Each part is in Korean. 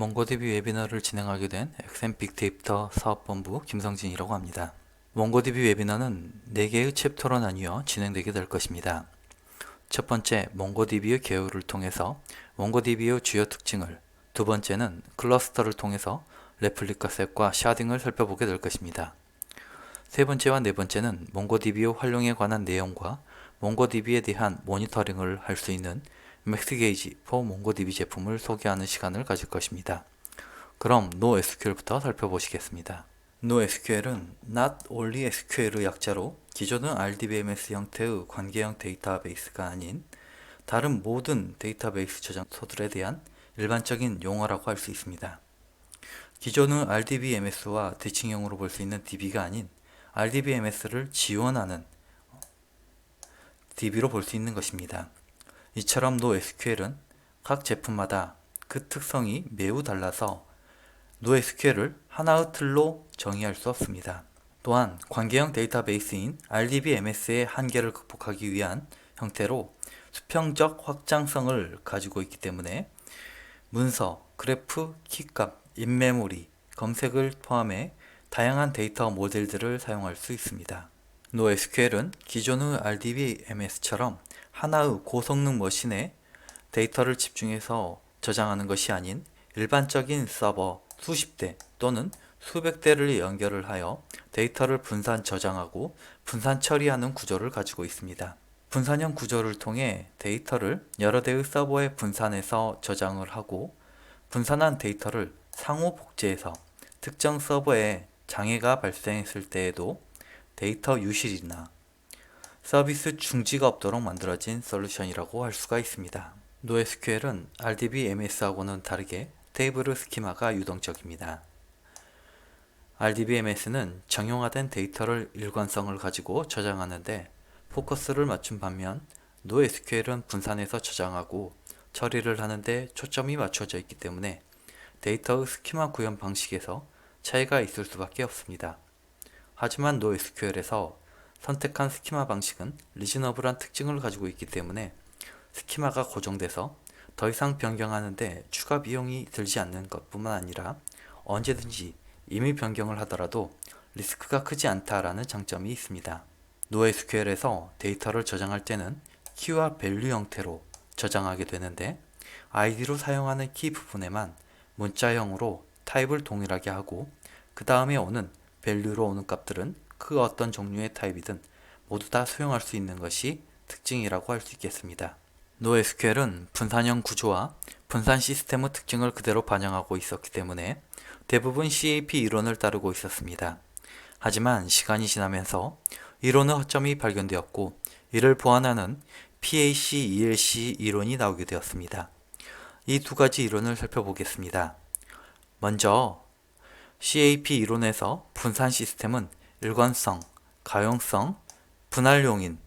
몽고DB 웨비너를 진행하게 된 엑센 빅데이터 사업본부 김성진이라고 합니다. 몽고DB 웨비너는 4개의 챕터로 나뉘어 진행되게 될 것입니다. 첫 번째, 몽고DB의 개요를 통해서 몽고DB의 주요 특징을, 두 번째는 클러스터를 통해서 레플리카 셋과 샤딩을 살펴보게 될 것입니다. 세 번째와 네 번째는 몽고DB의 활용에 관한 내용과 몽고DB에 대한 모니터링을 할 수 있는 맥스게이지 for 몽고DB 제품을 소개하는 시간을 가질 것입니다. 그럼 NoSQL부터 살펴보시겠습니다. NoSQL은 Not Only SQL의 약자로 기존의 RDBMS 형태의 관계형 데이터베이스가 아닌 다른 모든 데이터베이스 저장소들에 대한 일반적인 용어라고 할 수 있습니다. 기존의 RDBMS와 대칭형으로 볼 수 있는 DB가 아닌 RDBMS를 지원하는 DB로 볼 수 있는 것입니다. 이처럼 NoSQL은 각 제품마다 그 특성이 매우 달라서 NoSQL을 하나의 틀로 정의할 수 없습니다. 또한 관계형 데이터베이스인 RDBMS의 한계를 극복하기 위한 형태로 수평적 확장성을 가지고 있기 때문에 문서, 그래프, 키값, 인메모리, 검색을 포함해 다양한 데이터 모델들을 사용할 수 있습니다. NoSQL은 기존의 RDBMS처럼 하나의 고성능 머신에 데이터를 집중해서 저장하는 것이 아닌 일반적인 서버 수십 대 또는 수백 대를 연결을 하여 데이터를 분산 저장하고 분산 처리하는 구조를 가지고 있습니다. 분산형 구조를 통해 데이터를 여러 대의 서버에 분산해서 저장을 하고 분산한 데이터를 상호 복제해서 특정 서버에 장애가 발생했을 때에도 데이터 유실이나 서비스 중지가 없도록 만들어진 솔루션이라고 할 수가 있습니다. NoSQL은 RDBMS하고는 다르게 테이블 스키마가 유동적입니다. RDBMS는 정형화된 데이터를 일관성을 가지고 저장하는데 포커스를 맞춘 반면 NoSQL은 분산해서 저장하고 처리를 하는데 초점이 맞춰져 있기 때문에 데이터의 스키마 구현 방식에서 차이가 있을 수밖에 없습니다. 하지만 NoSQL에서 선택한 스키마 방식은 리즈너블한 특징을 가지고 있기 때문에 스키마가 고정돼서 더 이상 변경하는데 추가 비용이 들지 않는 것뿐만 아니라 언제든지 이미 변경을 하더라도 리스크가 크지 않다라는 장점이 있습니다. NoSQL에서 데이터를 저장할 때는 키와 밸류 형태로 저장하게 되는데 아이디로 사용하는 키 부분에만 문자형으로 타입을 동일하게 하고 그 다음에 오는 밸류로 오는 값들은 그 어떤 종류의 타입이든 모두 다 수용할 수 있는 것이 특징이라고 할 수 있겠습니다. NoSQL은 분산형 구조와 분산 시스템의 특징을 그대로 반영하고 있었기 때문에 대부분 CAP 이론을 따르고 있었습니다. 하지만 시간이 지나면서 이론의 허점이 발견되었고 이를 보완하는 PAC-ELC 이론이 나오게 되었습니다. 이 두 가지 이론을 살펴보겠습니다. 먼저 CAP 이론에서 분산 시스템은 일관성, 가용성, 분할용인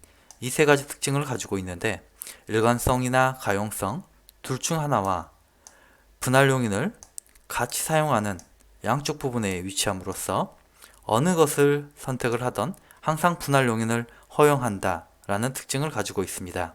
이 세 가지 특징을 가지고 있는데 일관성이나 가용성 둘 중 하나와 분할용인을 같이 사용하는 양쪽 부분에 위치함으로써 어느 것을 선택을 하던 항상 분할용인을 허용한다 라는 특징을 가지고 있습니다.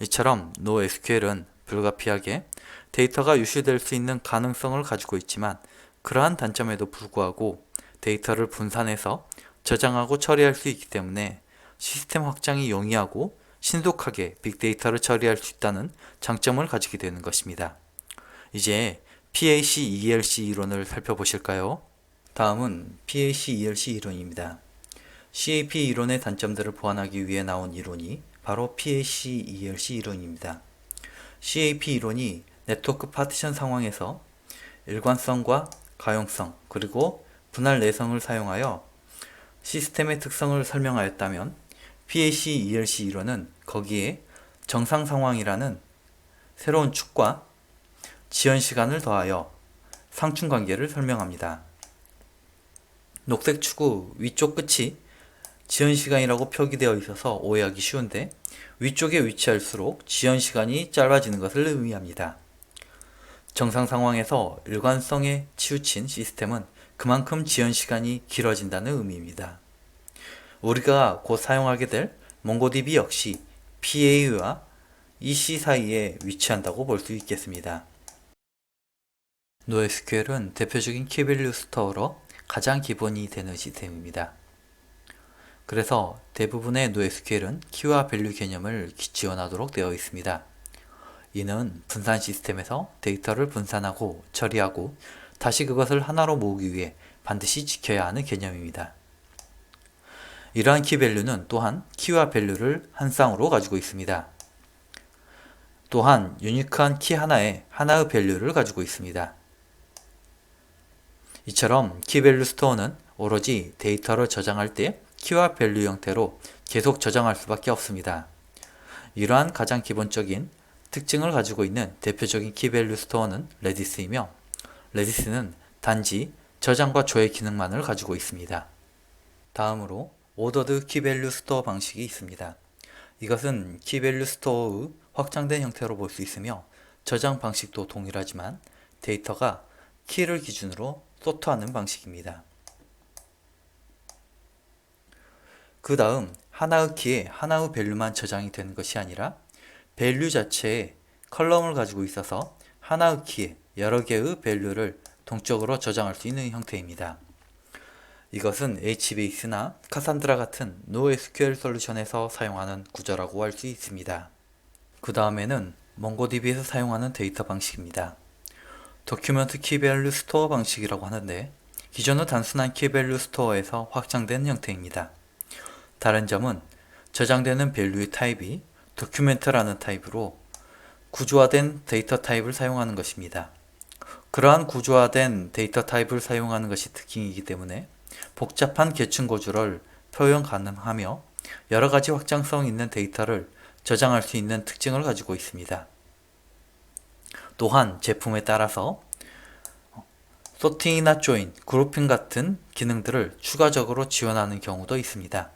이처럼 NoSQL은 불가피하게 데이터가 유실될 수 있는 가능성을 가지고 있지만 그러한 단점에도 불구하고 데이터를 분산해서 저장하고 처리할 수 있기 때문에 시스템 확장이 용이하고 신속하게 빅데이터를 처리할 수 있다는 장점을 가지게 되는 것입니다. 이제 PAC-ELC 이론을 살펴보실까요? 다음은 PAC-ELC 이론입니다. CAP 이론의 단점들을 보완하기 위해 나온 이론이 바로 PAC-ELC 이론입니다. CAP 이론이 네트워크 파티션 상황에서 일관성과 가용성 그리고 분할 내성을 사용하여 시스템의 특성을 설명하였다면 PAC-ELC 이론은 거기에 정상 상황이라는 새로운 축과 지연 시간을 더하여 상충 관계를 설명합니다. 녹색 축의 위쪽 끝이 지연 시간이라고 표기되어 있어서 오해하기 쉬운데 위쪽에 위치할수록 지연 시간이 짧아지는 것을 의미합니다. 정상 상황에서 일관성에 치우친 시스템은 그만큼 지연 시간이 길어진다는 의미입니다. 우리가 곧 사용하게 될 몽고DB 역시 PA와 EC 사이에 위치한다고 볼 수 있겠습니다. NoSQL은 대표적인 키밸류 스토어로 가장 기본이 되는 시스템입니다. 그래서 대부분의 NoSQL은 키와 밸류 개념을 지원하도록 되어 있습니다. 이는 분산 시스템에서 데이터를 분산하고 처리하고 다시 그것을 하나로 모으기 위해 반드시 지켜야 하는 개념입니다. 이러한 키밸류는 또한 키와 밸류를 한 쌍으로 가지고 있습니다. 또한 유니크한 키 하나에 하나의 밸류를 가지고 있습니다. 이처럼 키밸류 스토어는 오로지 데이터를 저장할 때 키와 밸류 형태로 계속 저장할 수밖에 없습니다. 이러한 가장 기본적인 특징을 가지고 있는 대표적인 키밸류 스토어는 레디스이며, 레디스는 단지 저장과 조회 기능만을 가지고 있습니다. 다음으로 오더드 키밸류 스토어 방식이 있습니다. 이것은 키밸류 스토어의 확장된 형태로 볼 수 있으며 저장 방식도 동일하지만 데이터가 키를 기준으로 소트하는 방식입니다. 그 다음 하나의 키에 하나의 밸류만 저장이 되는 것이 아니라 밸류 자체에 컬럼을 가지고 있어서 하나의 키에 여러 개의 밸류를 동적으로 저장할 수 있는 형태입니다. 이것은 HBase나 카산드라 같은 NoSQL 솔루션에서 사용하는 구조라고 할 수 있습니다. 그 다음에는 몽고DB에서 사용하는 데이터 방식입니다. 도큐먼트 키밸류 스토어 방식이라고 하는데 기존의 단순한 키밸류 스토어에서 확장된 형태입니다. 다른 점은 저장되는 밸류의 타입이 도큐멘트라는 타입으로 구조화된 데이터 타입을 사용하는 것입니다. 그러한 구조화된 데이터 타입을 사용하는 것이 특징이기 때문에 복잡한 계층 구조를 표현 가능하며 여러가지 확장성 있는 데이터를 저장할 수 있는 특징을 가지고 있습니다. 또한 제품에 따라서 소팅이나 조인, 그룹핑 같은 기능들을 추가적으로 지원하는 경우도 있습니다.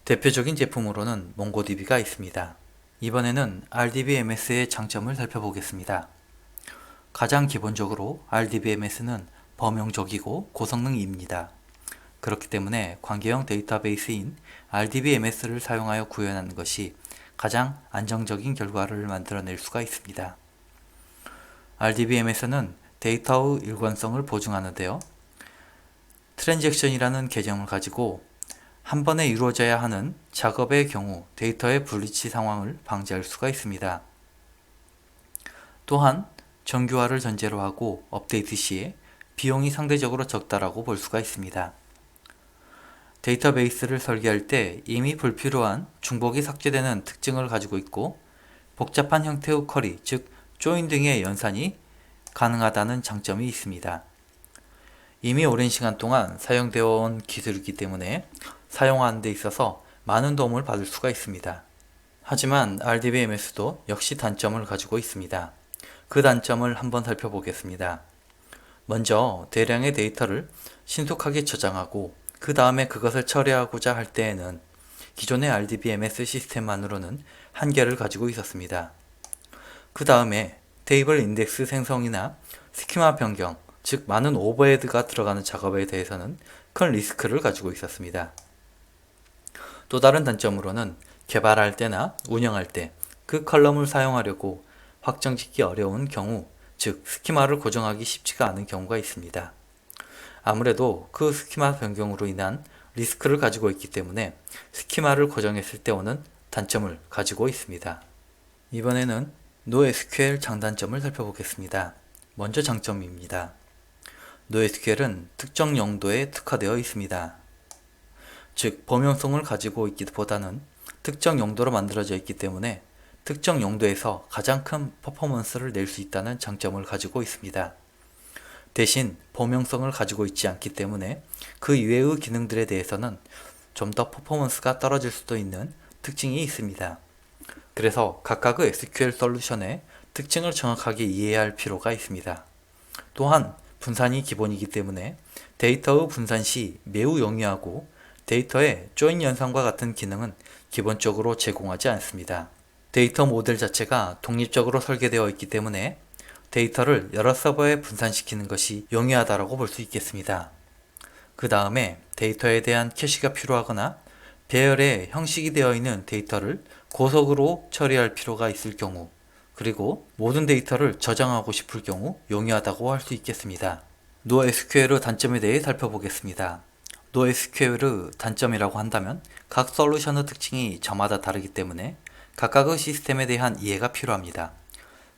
대표적인 제품으로는 몽고DB가 있습니다. 이번에는 RDBMS의 장점을 살펴보겠습니다. 가장 기본적으로 RDBMS는 범용적이고 고성능입니다. 그렇기 때문에 관계형 데이터베이스인 RDBMS를 사용하여 구현하는 것이 가장 안정적인 결과를 만들어낼 수가 있습니다. RDBMS는 데이터의 일관성을 보증하는데요. 트랜잭션이라는 개념을 가지고 한 번에 이루어져야 하는 작업의 경우 데이터의 불일치 상황을 방지할 수가 있습니다. 또한 정교화를 전제로 하고 업데이트 시에 비용이 상대적으로 적다라고 볼 수가 있습니다. 데이터베이스를 설계할 때 이미 불필요한 중복이 삭제되는 특징을 가지고 있고 복잡한 형태의 쿼리, 즉 조인 등의 연산이 가능하다는 장점이 있습니다. 이미 오랜 시간 동안 사용되어 온 기술이기 때문에 사용하는 데 있어서 많은 도움을 받을 수가 있습니다. 하지만 RDBMS도 역시 단점을 가지고 있습니다. 그 단점을 한번 살펴보겠습니다. 먼저 대량의 데이터를 신속하게 저장하고 그 다음에 그것을 처리하고자 할 때에는 기존의 RDBMS 시스템만으로는 한계를 가지고 있었습니다. 그 다음에 테이블 인덱스 생성이나 스키마 변경, 즉 많은 오버헤드가 들어가는 작업에 대해서는 큰 리스크를 가지고 있었습니다. 또 다른 단점으로는 개발할 때나 운영할 때 그 컬럼을 사용하려고 확정짓기 어려운 경우, 즉 스키마를 고정하기 쉽지가 않은 경우가 있습니다. 아무래도 그 스키마 변경으로 인한 리스크를 가지고 있기 때문에 스키마를 고정했을 때 오는 단점을 가지고 있습니다. 이번에는 NoSQL 장단점을 살펴보겠습니다. 먼저 장점입니다. NoSQL은 특정 용도에 특화되어 있습니다. 즉 범용성을 가지고 있기보다는 특정 용도로 만들어져 있기 때문에 특정 용도에서 가장 큰 퍼포먼스를 낼 수 있다는 장점을 가지고 있습니다. 대신 범용성을 가지고 있지 않기 때문에 그 이외의 기능들에 대해서는 좀 더 퍼포먼스가 떨어질 수도 있는 특징이 있습니다. 그래서 각각의 SQL 솔루션의 특징을 정확하게 이해해야 할 필요가 있습니다. 또한 분산이 기본이기 때문에 데이터의 분산 시 매우 용이하고 데이터의 조인 연산과 같은 기능은 기본적으로 제공하지 않습니다. 데이터 모델 자체가 독립적으로 설계되어 있기 때문에 데이터를 여러 서버에 분산시키는 것이 용이하다고 볼 수 있겠습니다. 그 다음에 데이터에 대한 캐시가 필요하거나 배열에 형식이 되어 있는 데이터를 고속으로 처리할 필요가 있을 경우, 그리고 모든 데이터를 저장하고 싶을 경우 용이하다고 할 수 있겠습니다. NoSQL의 단점에 대해 살펴보겠습니다. NoSQL의 단점이라고 한다면 각 솔루션의 특징이 저마다 다르기 때문에 각각의 시스템에 대한 이해가 필요합니다.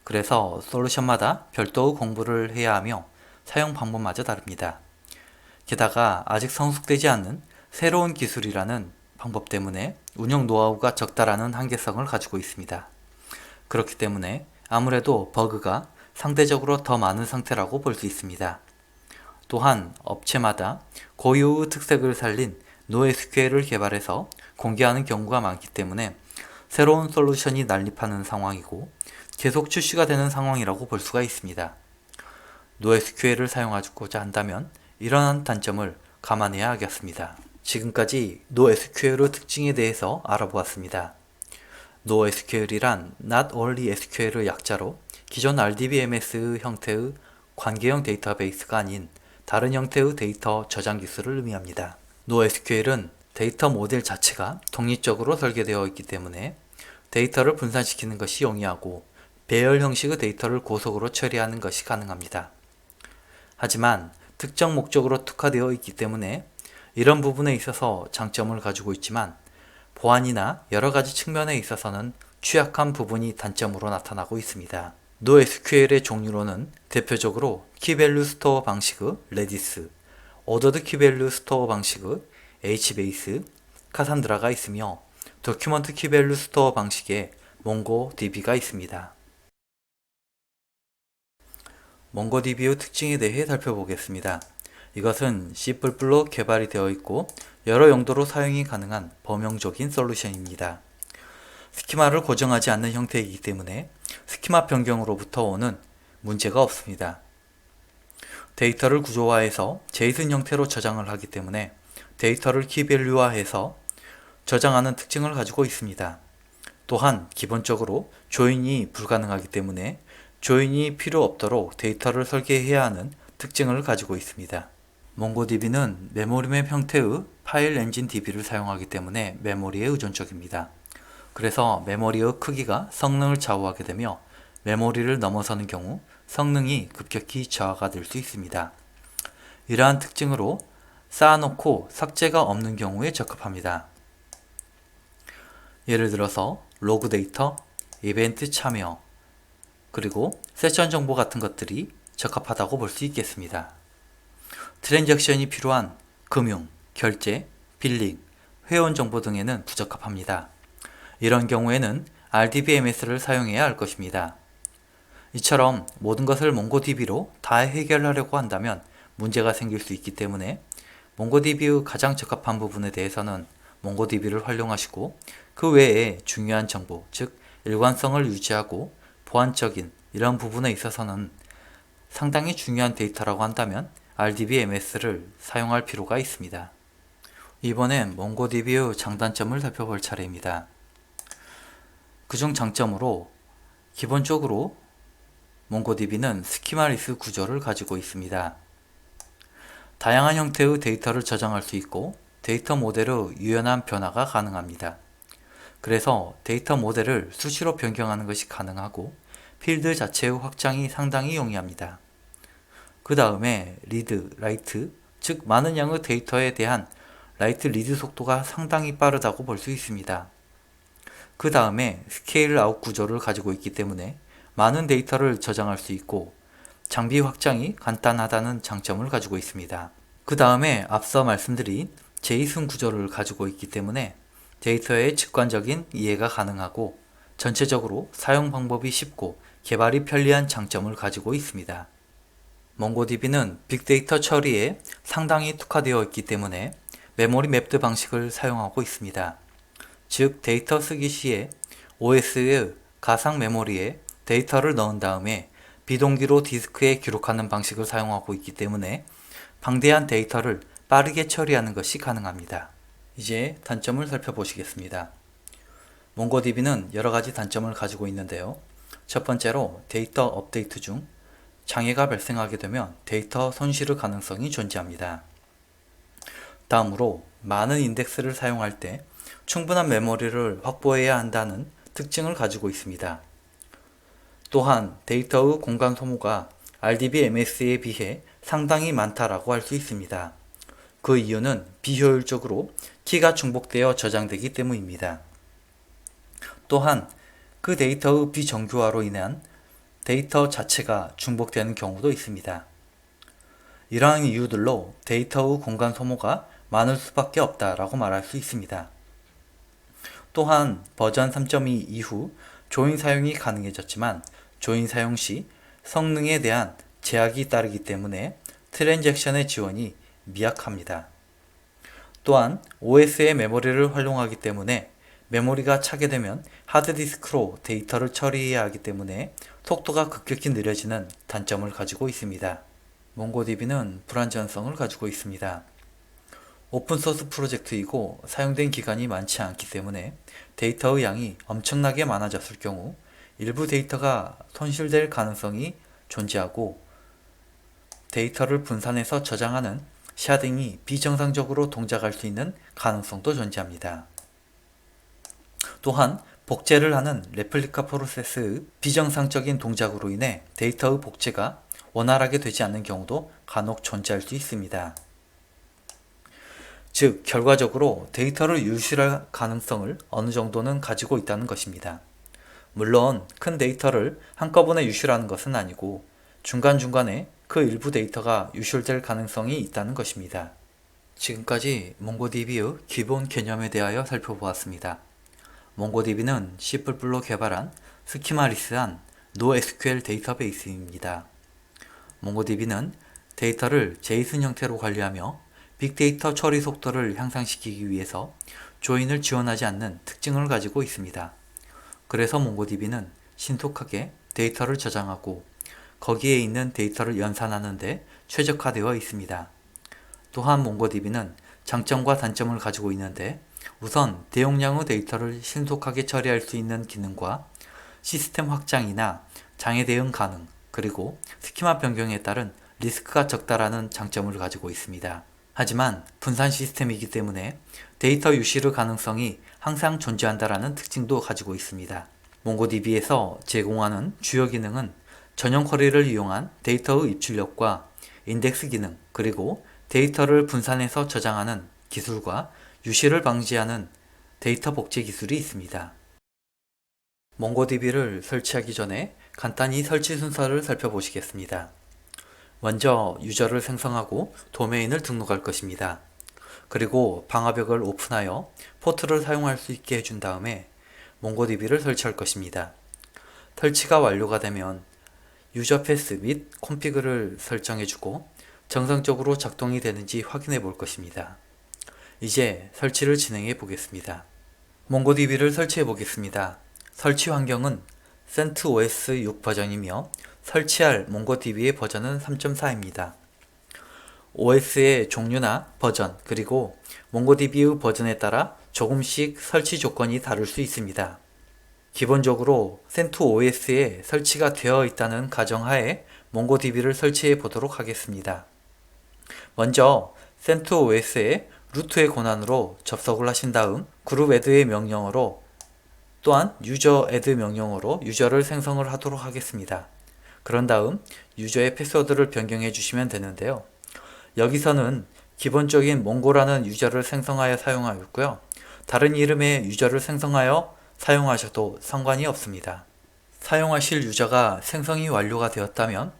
그래서 솔루션마다 별도의 공부를 해야 하며 사용 방법마저 다릅니다. 게다가 아직 성숙되지 않는 새로운 기술이라는 방법 때문에 운영 노하우가 적다라는 한계성을 가지고 있습니다. 그렇기 때문에 아무래도 버그가 상대적으로 더 많은 상태라고 볼 수 있습니다. 또한 업체마다 고유의 특색을 살린 NoSQL을 개발해서 공개하는 경우가 많기 때문에 새로운 솔루션이 난립하는 상황이고 계속 출시가 되는 상황이라고 볼 수가 있습니다. NoSQL을 사용하고자 한다면 이러한 단점을 감안해야 하겠습니다. 지금까지 NoSQL의 특징에 대해서 알아보았습니다. NoSQL이란 Not Only SQL의 약자로 기존 RDBMS 형태의 관계형 데이터베이스가 아닌 다른 형태의 데이터 저장 기술을 의미합니다. NoSQL은 데이터 모델 자체가 독립적으로 설계되어 있기 때문에 데이터를 분산시키는 것이 용이하고 배열 형식의 데이터를 고속으로 처리하는 것이 가능합니다. 하지만 특정 목적으로 특화되어 있기 때문에 이런 부분에 있어서 장점을 가지고 있지만 보안이나 여러가지 측면에 있어서는 취약한 부분이 단점으로 나타나고 있습니다. NoSQL의 종류로는 대표적으로 키밸류 스토어 방식의 레디스, 오더드 키밸류 스토어 방식의 HBase, 카산드라가 있으며 도큐먼트 키밸류 스토어 방식의 몽고DB가 있습니다. 몽고DB의 특징에 대해 살펴보겠습니다. 이것은 C++로 개발이 되어 있고 여러 용도로 사용이 가능한 범용적인 솔루션입니다. 스키마를 고정하지 않는 형태이기 때문에 스키마 변경으로부터 오는 문제가 없습니다. 데이터를 구조화해서 JSON 형태로 저장을 하기 때문에 데이터를 키밸류화해서 저장하는 특징을 가지고 있습니다. 또한 기본적으로 조인이 불가능하기 때문에 조인이 필요 없도록 데이터를 설계해야 하는 특징을 가지고 있습니다. 몽고DB는 메모리맵 형태의 파일 엔진 DB를 사용하기 때문에 메모리에 의존적입니다. 그래서 메모리의 크기가 성능을 좌우하게 되며 메모리를 넘어서는 경우 성능이 급격히 저하가 될 수 있습니다. 이러한 특징으로 쌓아놓고 삭제가 없는 경우에 적합합니다. 예를 들어서 로그 데이터, 이벤트 참여, 그리고 세션 정보 같은 것들이 적합하다고 볼 수 있겠습니다. 트랜잭션이 필요한 금융, 결제, 빌링, 회원 정보 등에는 부적합합니다. 이런 경우에는 RDBMS를 사용해야 할 것입니다. 이처럼 모든 것을 몽고DB로 다 해결하려고 한다면 문제가 생길 수 있기 때문에 몽고DB의 가장 적합한 부분에 대해서는 몽고DB를 활용하시고 그 외에 중요한 정보, 즉 일관성을 유지하고 보안적인 이런 부분에 있어서는 상당히 중요한 데이터라고 한다면 RDBMS를 사용할 필요가 있습니다. 이번엔 몽고DB의 장단점을 살펴볼 차례입니다. 그중 장점으로 기본적으로 몽고DB는 스키마리스 구조를 가지고 있습니다. 다양한 형태의 데이터를 저장할 수 있고 데이터 모델의 유연한 변화가 가능합니다. 그래서 데이터 모델을 수시로 변경하는 것이 가능하고 필드 자체의 확장이 상당히 용이합니다. 그 다음에 리드, 라이트, 즉 많은 양의 데이터에 대한 라이트 리드 속도가 상당히 빠르다고 볼 수 있습니다. 그 다음에 스케일 아웃 구조를 가지고 있기 때문에 많은 데이터를 저장할 수 있고 장비 확장이 간단하다는 장점을 가지고 있습니다. 그 다음에 앞서 말씀드린 제이슨 구조를 가지고 있기 때문에 데이터의 직관적인 이해가 가능하고 전체적으로 사용 방법이 쉽고 개발이 편리한 장점을 가지고 있습니다. 몽고DB는 빅데이터 처리에 상당히 특화되어 있기 때문에 메모리 맵드 방식을 사용하고 있습니다. 즉 데이터 쓰기 시에 OS의 가상 메모리에 데이터를 넣은 다음에 비동기로 디스크에 기록하는 방식을 사용하고 있기 때문에 방대한 데이터를 빠르게 처리하는 것이 가능합니다. 이제 단점을 살펴보시겠습니다. 몽고DB는 여러가지 단점을 가지고 있는데요. 첫 번째로 데이터 업데이트 중 장애가 발생하게 되면 데이터 손실의 가능성이 존재합니다. 다음으로 많은 인덱스를 사용할 때 충분한 메모리를 확보해야 한다는 특징을 가지고 있습니다. 또한 데이터의 공간 소모가 RDBMS에 비해 상당히 많다라고 할 수 있습니다. 그 이유는 비효율적으로 키가 중복되어 저장되기 때문입니다. 또한 그 데이터의 비정교화로 인한 데이터 자체가 중복되는 경우도 있습니다. 이러한 이유들로 데이터의 공간 소모가 많을 수밖에 없다라고 말할 수 있습니다. 또한 버전 3.2 이후 조인 사용이 가능해졌지만 조인 사용 시 성능에 대한 제약이 따르기 때문에 트랜잭션의 지원이 미약합니다. 또한 OS의 메모리를 활용하기 때문에 메모리가 차게 되면 하드디스크로 데이터를 처리해야 하기 때문에 속도가 급격히 느려지는 단점을 가지고 있습니다. 몽고DB는 불안전성을 가지고 있습니다. 오픈소스 프로젝트이고 사용된 기간이 많지 않기 때문에 데이터의 양이 엄청나게 많아졌을 경우 일부 데이터가 손실될 가능성이 존재하고 데이터를 분산해서 저장하는 샤딩이 비정상적으로 동작할 수 있는 가능성도 존재합니다. 또한 복제를 하는 레플리카 프로세스의 비정상적인 동작으로 인해 데이터의 복제가 원활하게 되지 않는 경우도 간혹 존재할 수 있습니다. 즉, 결과적으로 데이터를 유실할 가능성을 어느 정도는 가지고 있다는 것입니다. 물론 큰 데이터를 한꺼번에 유실하는 것은 아니고 중간중간에 그 일부 데이터가 유실될 가능성이 있다는 것입니다. 지금까지 몽고DB의 기본 개념에 대하여 살펴보았습니다. 몽고DB는 C++로 개발한 스키마리스한 NoSQL 데이터베이스입니다. 몽고DB는 데이터를 JSON 형태로 관리하며 빅데이터 처리 속도를 향상시키기 위해서 조인을 지원하지 않는 특징을 가지고 있습니다. 그래서 몽고DB는 신속하게 데이터를 저장하고 거기에 있는 데이터를 연산하는 데 최적화되어 있습니다. 또한 몽고DB는 장점과 단점을 가지고 있는데 우선 대용량의 데이터를 신속하게 처리할 수 있는 기능과 시스템 확장이나 장애 대응 가능, 그리고 스키마 변경에 따른 리스크가 적다라는 장점을 가지고 있습니다. 하지만 분산 시스템이기 때문에 데이터 유실의 가능성이 항상 존재한다라는 특징도 가지고 있습니다. 몽고DB에서 제공하는 주요 기능은 전용 쿼리를 이용한 데이터의 입출력과 인덱스 기능, 그리고 데이터를 분산해서 저장하는 기술과 유실을 방지하는 데이터 복제 기술이 있습니다. 몽고DB를 설치하기 전에 간단히 설치 순서를 살펴보시겠습니다. 먼저 유저를 생성하고 도메인을 등록할 것입니다. 그리고 방화벽을 오픈하여 포트를 사용할 수 있게 해준 다음에 몽고DB를 설치할 것입니다. 설치가 완료가 되면 유저 패스 및 콘피그를 설정해주고 정상적으로 작동이 되는지 확인해 볼 것입니다. 이제 설치를 진행해 보겠습니다. 몽고DB를 설치해 보겠습니다. 설치 환경은 CentOS 6 버전이며 설치할 몽고DB의 버전은 3.4입니다. OS의 종류나 버전, 그리고 몽고DB의 버전에 따라 조금씩 설치 조건이 다를 수 있습니다. 기본적으로 CentOS에 설치가 되어 있다는 가정하에 몽고DB를 설치해 보도록 하겠습니다. 먼저 CentOS의 루트의 권한으로 접속을 하신 다음 그룹 애드의 명령어로 또한 유저 애드 명령어로 유저를 생성을 하도록 하겠습니다. 그런 다음 유저의 패스워드를 변경해 주시면 되는데요. 여기서는 기본적인 몽고라는 유저를 생성하여 사용하였고요. 다른 이름의 유저를 생성하여 사용하셔도 상관이 없습니다. 사용하실 유저가 생성이 완료가 되었다면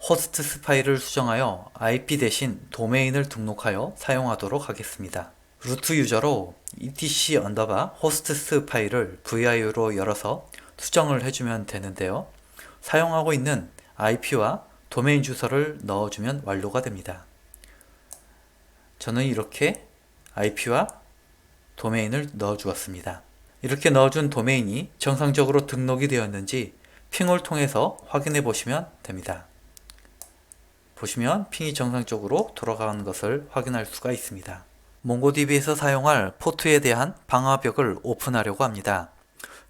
호스트 파일을 수정하여 IP 대신 도메인을 등록하여 사용하도록 하겠습니다. 루트 유저로 etc_hosts 파일을 viu로 열어서 수정을 해주면 되는데요. 사용하고 있는 IP와 도메인 주소를 넣어주면 완료가 됩니다. 저는 이렇게 IP와 도메인을 넣어 주었습니다. 이렇게 넣어준 도메인이 정상적으로 등록이 되었는지 핑을 통해서 확인해 보시면 됩니다. 보시면 핑이 정상적으로 돌아가는 것을 확인할 수가 있습니다. 몽고DB에서 사용할 포트에 대한 방화벽을 오픈하려고 합니다.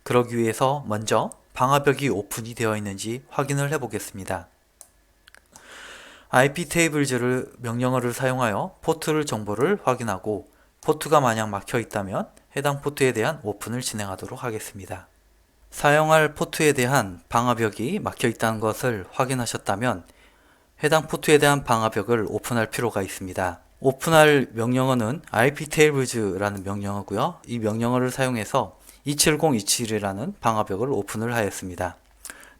그러기 위해서 먼저 방화벽이 오픈이 되어 있는지 확인을 해 보겠습니다. iptables를 명령어를 사용하여 포트 정보를 확인하고 포트가 만약 막혀 있다면 해당 포트에 대한 오픈을 진행하도록 하겠습니다. 사용할 포트에 대한 방화벽이 막혀 있다는 것을 확인하셨다면 해당 포트에 대한 방화벽을 오픈할 필요가 있습니다. 오픈할 명령어는 iptables라는 명령어고요. 이 명령어를 사용해서 27027이라는 방화벽을 오픈을 하였습니다.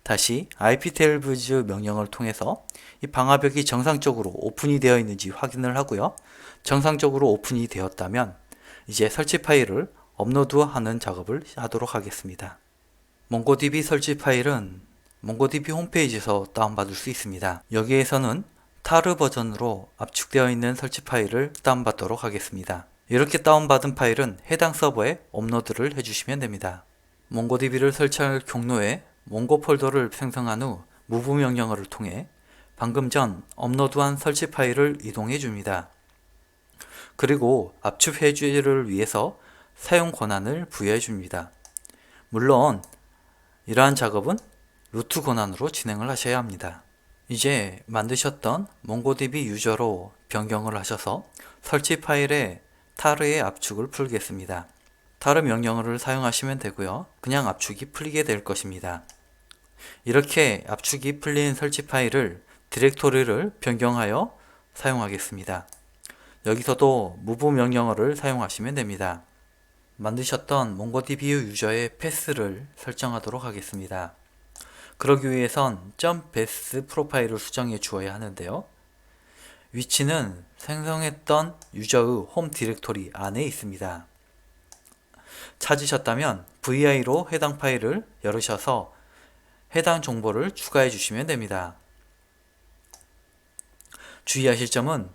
다시 iptables 명령어를 통해서 이 방화벽이 정상적으로 오픈이 되어 있는지 확인을 하고요. 정상적으로 오픈이 되었다면 이제 설치 파일을 업로드하는 작업을 하도록 하겠습니다. 몽고DB 설치 파일은 몽고DB 홈페이지에서 다운받을 수 있습니다. 여기에서는 타르 버전으로 압축되어 있는 설치 파일을 다운받도록 하겠습니다. 이렇게 다운받은 파일은 해당 서버에 업로드를 해주시면 됩니다. 몽고DB를 설치할 경로에 몽고 폴더를 생성한 후 move 명령어를 통해 방금 전 업로드한 설치 파일을 이동해 줍니다. 그리고 압축 해지를 위해서 사용 권한을 부여해 줍니다. 물론 이러한 작업은 루트 권한으로 진행을 하셔야 합니다. 이제 만드셨던 몽고DB 유저로 변경을 하셔서 설치 파일에 타르의 압축을 풀겠습니다. 타르 명령어를 사용하시면 되고요. 그냥 압축이 풀리게 될 것입니다. 이렇게 압축이 풀린 설치 파일을 디렉토리를 변경하여 사용하겠습니다. 여기서도 move 명령어를 사용하시면 됩니다. 만드셨던 몽고DB 유저의 패스를 설정하도록 하겠습니다. 그러기 위해선 .base 프로파일을 수정해 주어야 하는데요. 위치는 생성했던 유저의 홈 디렉토리 안에 있습니다. 찾으셨다면 vi로 해당 파일을 열으셔서 해당 정보를 추가해 주시면 됩니다. 주의하실 점은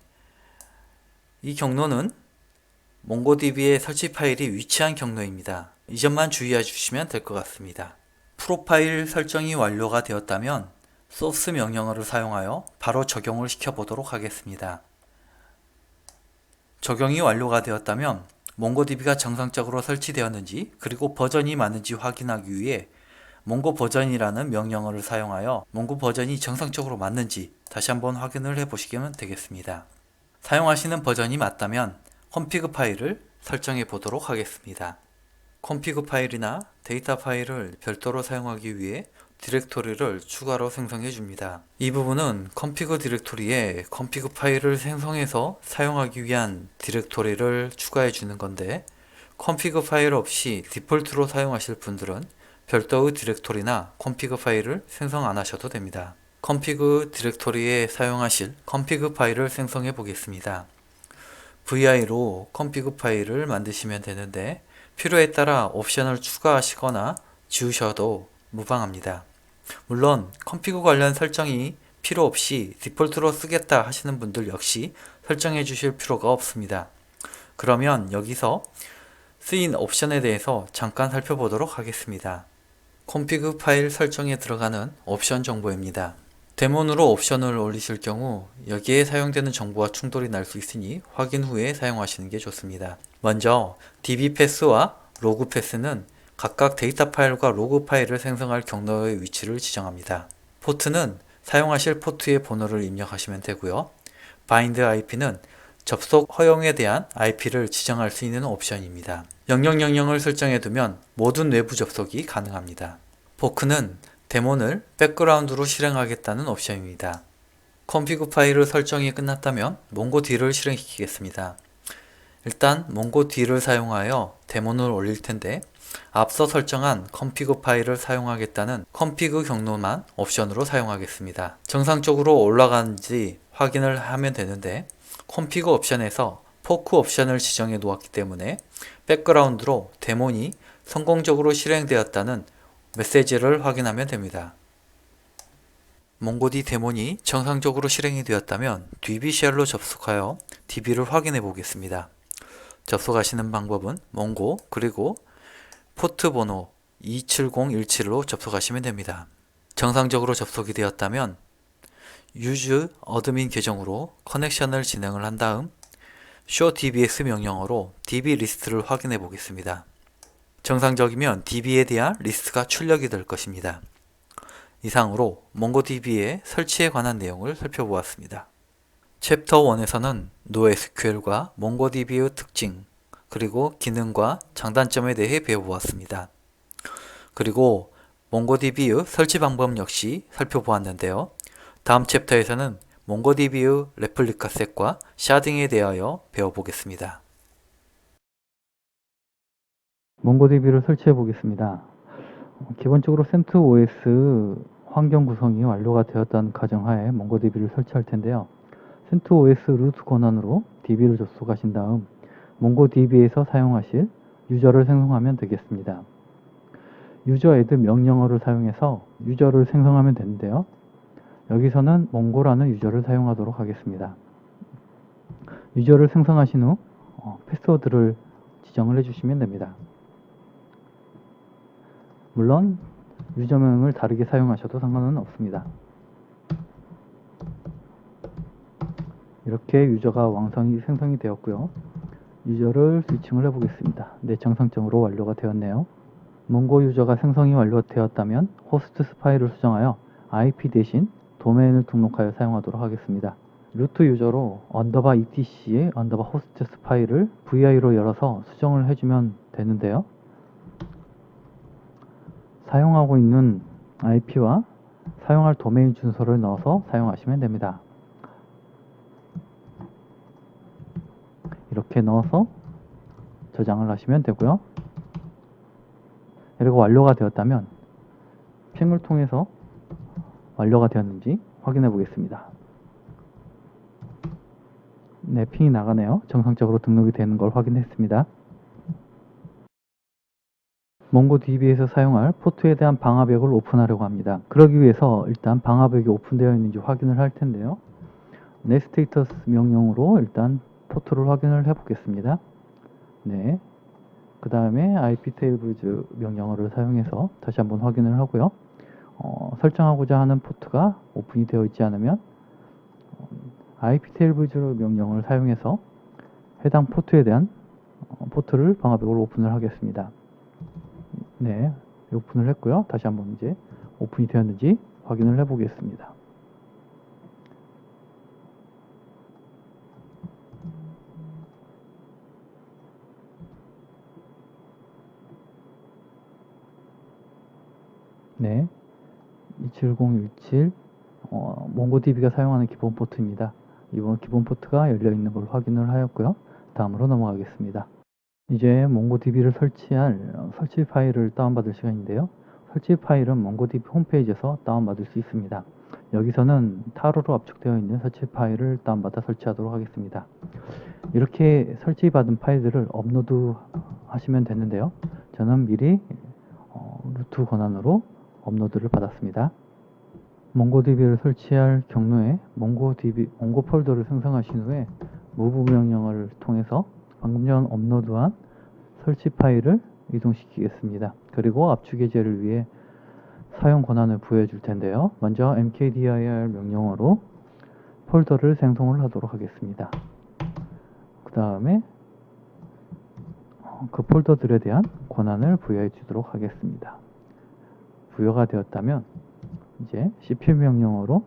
이 경로는 몽고DB의 설치 파일이 위치한 경로입니다. 이 점만 주의해 주시면 될 것 같습니다. 프로파일 설정이 완료가 되었다면 소스 명령어를 사용하여 바로 적용을 시켜 보도록 하겠습니다. 적용이 완료가 되었다면 몽고DB가 정상적으로 설치되었는지 그리고 버전이 맞는지 확인하기 위해 몽고 버전이라는 명령어를 사용하여 몽고 버전이 정상적으로 맞는지 다시 한번 확인을 해 보시면 되겠습니다. 사용하시는 버전이 맞다면 config 파일을 설정해 보도록 하겠습니다. config 파일이나 데이터 파일을 별도로 사용하기 위해 디렉토리를 추가로 생성해 줍니다. 이 부분은 config 디렉토리에 config 파일을 생성해서 사용하기 위한 디렉토리를 추가해 주는 건데 config 파일 없이 디폴트로 사용하실 분들은 별도의 디렉토리나 config 파일을 생성 안 하셔도 됩니다. config 디렉토리에 사용하실 config 파일을 생성해 보겠습니다. vi로 config 파일을 만드시면 되는데 필요에 따라 옵션을 추가하시거나 지우셔도 무방합니다. 물론 config 관련 설정이 필요 없이 디폴트로 쓰겠다 하시는 분들 역시 설정해 주실 필요가 없습니다. 그러면 여기서 쓰인 옵션에 대해서 잠깐 살펴보도록 하겠습니다. config 파일 설정에 들어가는 옵션 정보입니다. 데몬으로 옵션을 올리실 경우 여기에 사용되는 정보와 충돌이 날 수 있으니 확인 후에 사용하시는 게 좋습니다. 먼저 dbpass와 logpass는 각각 데이터 파일과 로그 파일을 생성할 경로의 위치를 지정합니다. 포트는 사용하실 포트의 번호를 입력하시면 되고요. bind IP는 접속 허용에 대한 IP를 지정할 수 있는 옵션입니다. 0000을 설정해 두면 모든 외부 접속이 가능합니다. 포크는 데몬을 백그라운드로 실행하겠다는 옵션입니다. config 파일의 설정이 끝났다면 몽고D를 실행시키겠습니다. 일단 몽고D를 사용하여 데몬을 올릴 텐데 앞서 설정한 config 파일을 사용하겠다는 config 경로만 옵션으로 사용하겠습니다. 정상적으로 올라가는지 확인을 하면 되는데 config 옵션에서 포크 옵션을 지정해 놓았기 때문에 백그라운드로 데몬이 성공적으로 실행되었다는 메시지를 확인하면 됩니다. 몽고D 데몬이 정상적으로 실행이 되었다면 dbshel로 접속하여 db를 확인해 보겠습니다. 접속하시는 방법은 몽고 그리고 포트 번호 27017로 접속하시면 됩니다. 정상적으로 접속이 되었다면 use 어드민 계정으로 커넥션을 진행을 한 다음 show dbs 명령어로 db 리스트를 확인해 보겠습니다. 정상적이면 db에 대한 리스트가 출력이 될 것입니다. 이상으로 몽고DB의 설치에 관한 내용을 살펴보았습니다. 챕터 1에서는 NoSQL과 몽고DB의 특징, 그리고 기능과 장단점에 대해 배워보았습니다. 그리고 몽고DB의 설치 방법 역시 살펴보았는데요. 다음 챕터에서는 몽고DB의 레플리카 셋과 샤딩에 대하여 배워보겠습니다. 몽고DB를 설치해 보겠습니다. 기본적으로 CentOS 환경 구성이 완료가 되었다는 가정하에 몽고DB를 설치할 텐데요. CentOS 루트 권한으로 DB를 접속하신 다음 몽고DB에서 사용하실 유저를 생성하면 되겠습니다. 유저 애드 명령어를 사용해서 유저를 생성하면 되는데요. 여기서는 몽고라는 유저를 사용하도록 하겠습니다. 유저를 생성하신 후 패스워드를 지정을 해주시면 됩니다. 물론 유저명을 다르게 사용하셔도 상관은 없습니다. 이렇게 유저가 완성이 생성이 되었고요. 유저를 스위칭을 해보겠습니다. 네, 정상적으로 완료가 되었네요. 몽고 유저가 생성이 완료되었다면 호스트 파일을 수정하여 IP 대신 도메인을 등록하여 사용하도록 하겠습니다. 루트 유저로 _etc의 _호스트 파일을 vi로 열어서 수정을 해주면 되는데요. 사용하고 있는 IP와 사용할 도메인 주소를 넣어서 사용하시면 됩니다. 이렇게 넣어서 저장을 하시면 되고요. 그리고 완료가 되었다면 핑을 통해서 완료가 되었는지 확인해 보겠습니다. 네, 핑이 나가네요. 정상적으로 등록이 되는 걸 확인했습니다. 몽고DB에서 사용할 포트에 대한 방화벽을 오픈하려고 합니다. 그러기 위해서 일단 방화벽이 오픈되어 있는지 확인을 할 텐데요. netStatus 명령으로 일단 포트를 확인을 해 보겠습니다. 네. 그 다음에 iptables 명령어를 사용해서 다시 한번 확인을 하고요. 설정하고자 하는 포트가 오픈이 되어 있지 않으면 iptables 명령을 사용해서 해당 포트에 대한 포트를 방화벽으로 오픈을 하겠습니다. 네, 오픈을 했고요. 다시 한번 이제 오픈이 되었는지 확인을 해 보겠습니다. 네, 27017 몽고DB가 사용하는 기본 포트입니다. 이번 기본 포트가 열려 있는 걸 확인을 하였고요. 다음으로 넘어가겠습니다. 이제 몽고DB를 설치할 설치 파일을 다운받을 시간인데요. 설치 파일은 몽고DB 홈페이지에서 다운받을 수 있습니다. 여기서는 타로로 압축되어 있는 설치 파일을 다운받아 설치하도록 하겠습니다. 이렇게 설치받은 파일들을 업로드 하시면 되는데요. 저는 미리 루트 권한으로 업로드를 받았습니다. 몽고DB를 설치할 경로에 몽고 폴더를 생성하신 후에 move 명령어를 통해서 방금 전 업로드한 설치 파일을 이동시키겠습니다. 그리고 압축 해제를 위해 사용 권한을 부여해 줄 텐데요. 먼저 mkdir 명령어로 폴더를 생성을 하도록 하겠습니다. 그 다음에 그 폴더들에 대한 권한을 부여해 주도록 하겠습니다. 부여가 되었다면 이제 cp 명령어로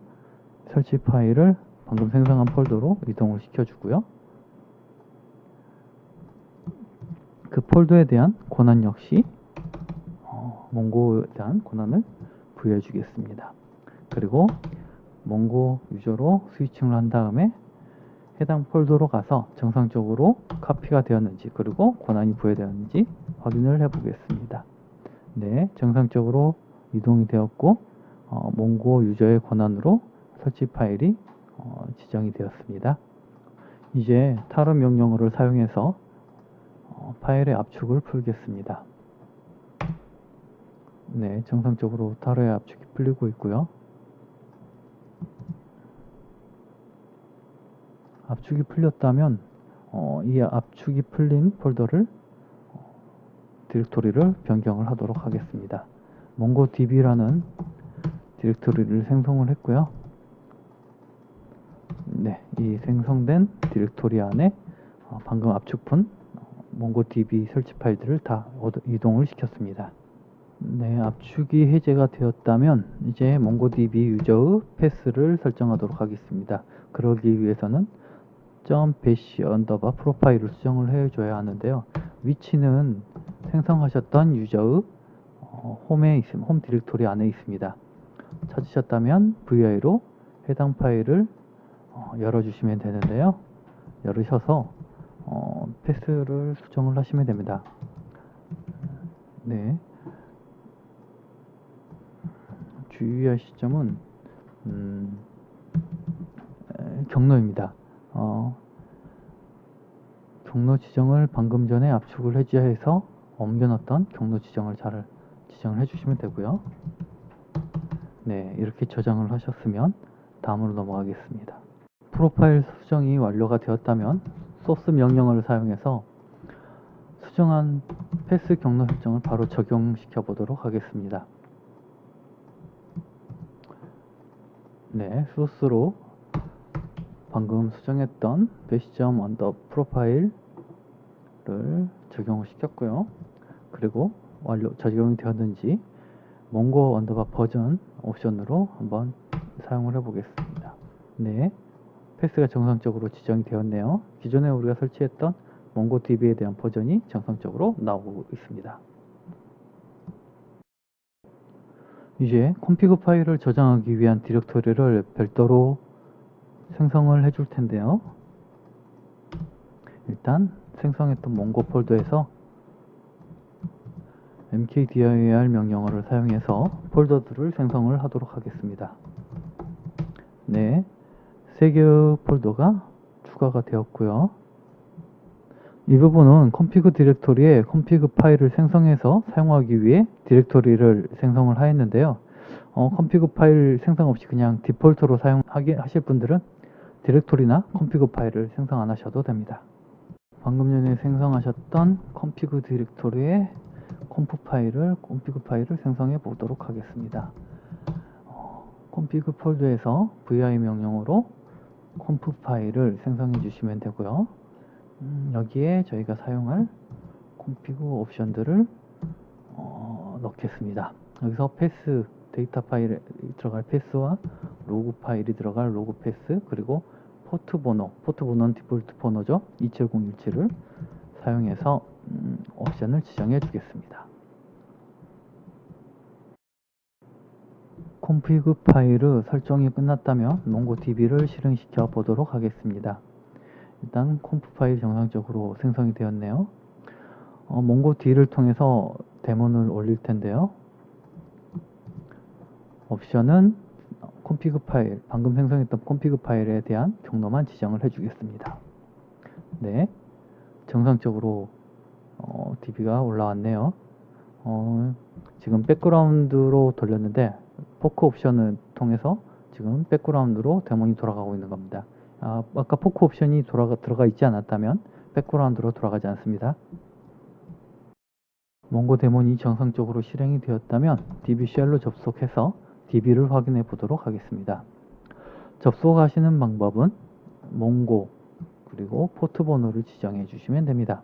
설치 파일을 방금 생성한 폴더로 이동을 시켜주고요. 그 폴더에 대한 권한 역시 몽고에 대한 권한을 부여해 주겠습니다. 그리고 몽고 유저로 스위칭을 한 다음에 해당 폴더로 가서 정상적으로 카피가 되었는지 그리고 권한이 부여되었는지 확인을 해 보겠습니다. 네, 정상적으로 이동이 되었고 몽고 유저의 권한으로 설치 파일이 지정이 되었습니다. 이제 타로 명령어를 사용해서 파일의 압축을 풀겠습니다. 네, 정상적으로 타로의 압축이 풀리고 있고요. 압축이 풀렸다면 이 압축이 풀린 폴더를 디렉토리를 변경을 하도록 하겠습니다. 몽고DB라는 디렉토리를 생성을 했고요. 네, 이 생성된 디렉토리 안에 방금 압축푼 몽고DB 설치 파일들을 다 이동을 시켰습니다. 네, 압축이 해제가 되었다면 이제 몽고DB 유저의 패스를 설정하도록 하겠습니다. 그러기 위해서는 .bash 프로파일을 수정을 해줘야 하는데요. 위치는 생성하셨던 유저의 홈 디렉토리 안에 있습니다. 찾으셨다면 VI로 해당 파일을 열어주시면 되는데요. 열으셔서 패스를 수정을 하시면 됩니다. 네, 주의할 시점은 경로입니다. 경로 지정을 방금 전에 압축을 해제해서 옮겨놨던 경로 지정을 잘 지정을 해주시면 되고요. 네, 이렇게 저장을 하셨으면 다음으로 넘어가겠습니다. 프로파일 수정이 완료가 되었다면 소스 명령어를 사용해서 수정한 패스 경로 설정을 바로 적용시켜 보도록 하겠습니다. 네, 소스로 방금 수정했던 배시점 언더 프로파일을 적용을 시켰고요. 그리고 적용이 되었는지 몽고 언더바 버전 옵션으로 한번 사용을 해 보겠습니다. 네, 패스가 정상적으로 지정이 되었네요. 기존에 우리가 설치했던 몽고DB에 대한 버전이 정상적으로 나오고 있습니다. 이제 콘피그 파일을 저장하기 위한 디렉토리를 별도로 생성을 해줄 텐데요. 일단 생성했던 몽고 폴더에서 mkdir 명령어를 사용해서 폴더들을 생성을 하도록 하겠습니다. 네, 3개의 폴더가 추가가 되었고요. 이 부분은 콘피그 디렉토리에 콘피그 파일을 생성해서 사용하기 위해 디렉토리를 생성을 하였는데요. 콘피그 파일 생성 없이 그냥 디폴트로 사용하실 분들은 디렉토리나 콘피그 파일을 생성 안 하셔도 됩니다. 방금 전에 생성하셨던 콘피그 디렉토리에 콘피그 파일을 생성해 보도록 하겠습니다. 콘피그 폴더에서 vi 명령어로 콘프 파일을 생성해 주시면 되고요. 여기에 저희가 사용할 콘피그 옵션들을 넣겠습니다. 여기서 패스 데이터 파일에 들어갈 패스와 로그 파일이 들어갈 로그 패스, 그리고 포트 번호는 디폴트 번호죠. 27017을 사용해서 옵션을 지정해 주겠습니다. 콘피그 파일의 설정이 끝났다면 몽고DB를 실행시켜 보도록 하겠습니다. 일단 콘프 파일 정상적으로 생성이 되었네요. 몽고D를 통해서 데몬을 올릴 텐데요. 옵션은 콘피그 파일, 방금 생성했던 콘피그 파일에 대한 경로만 지정을 해주겠습니다. 네, 정상적으로 DB가 올라왔네요. 지금 백그라운드로 돌렸는데 포크 옵션을 통해서 지금 백그라운드로 데몬이 돌아가고 있는 겁니다. 아까 포크 옵션이 들어가 있지 않았다면 백그라운드로 돌아가지 않습니다. 몽고 데몬이 정상적으로 실행이 되었다면 DB 쉘로 접속해서 DB를 확인해 보도록 하겠습니다. 접속하시는 방법은 몽고 그리고 포트 번호를 지정해 주시면 됩니다.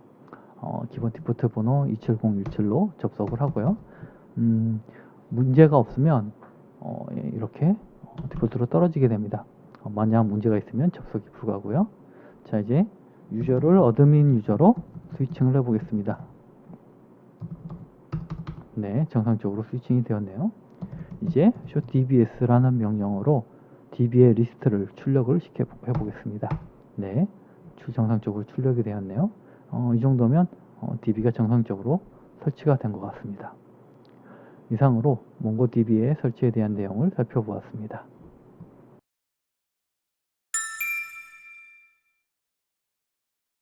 기본 디포트 번호 27017로 접속을 하고요. 문제가 없으면 이렇게 디폴트로 떨어지게 됩니다. 만약 문제가 있으면 접속이 불가하고요. 자, 이제 유저를 어드민 유저로 스위칭을 해 보겠습니다. 네, 정상적으로 스위칭이 되었네요. 이제 showdbs라는 명령어로 db의 리스트를 출력을 해 보겠습니다. 네, 정상적으로 출력이 되었네요. 이 정도면 db가 정상적으로 설치가 된 것 같습니다. 이상으로 몽고DB의 설치에 대한 내용을 살펴보았습니다.